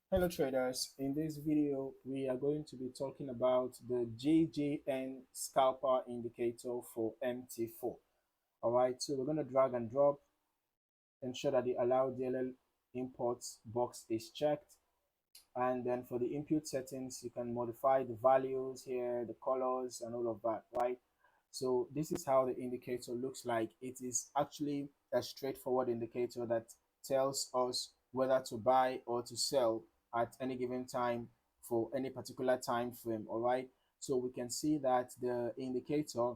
Hello traders, in this video we are going to be talking about the JJN Scalper Indicator for MT4. Alright, so we're going to drag and drop, ensure that the allow DLL imports box is checked, and then for the input settings you can modify the values here, the colors and all of that, right? So this is how the indicator looks like. It is actually a straightforward indicator that tells us whether to buy or to sell at any given time for any particular time frame. All right, so we can see that the indicator,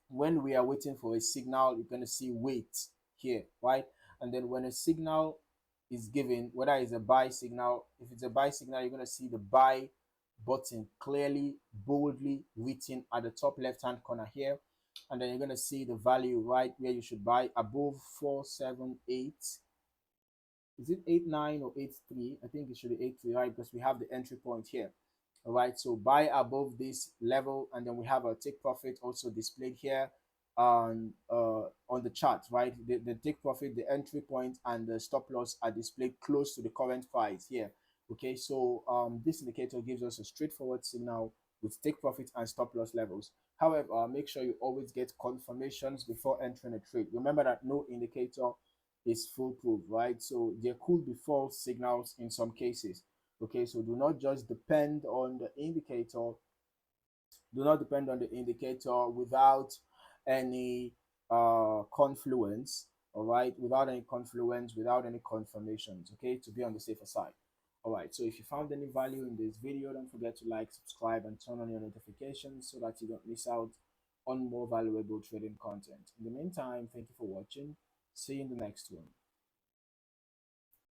when we are waiting for a signal, you're going to see wait here, right? And then when a signal is given, whether it's a buy signal, if it's a buy signal, you're going to see the buy button clearly, boldly written at the top left hand corner here. And then you're going to see the value right where you should buy above 478. Is it 89 or 83? I think it should be 83, right? Because we have the entry point here. All right, so buy above this level, and then we have a take profit also displayed here on the chart, right? The take profit, the entry point, and the stop loss are displayed close to the current price here. Okay, so this indicator gives us a straightforward signal with take profit and stop loss levels. However, make sure you always get confirmations before entering a trade. Remember that no indicator is foolproof, right? So there could be false signals in some cases. Okay, so do not just depend on the indicator. Do not depend on the indicator without any confluence. All right, without any confluence, without any confirmations. Okay, to be on the safer side. All right, so if you found any value in this video, don't forget to like, subscribe, and turn on your notifications so that you don't miss out on more valuable trading content. In the meantime, thank you for watching. See you in the next one.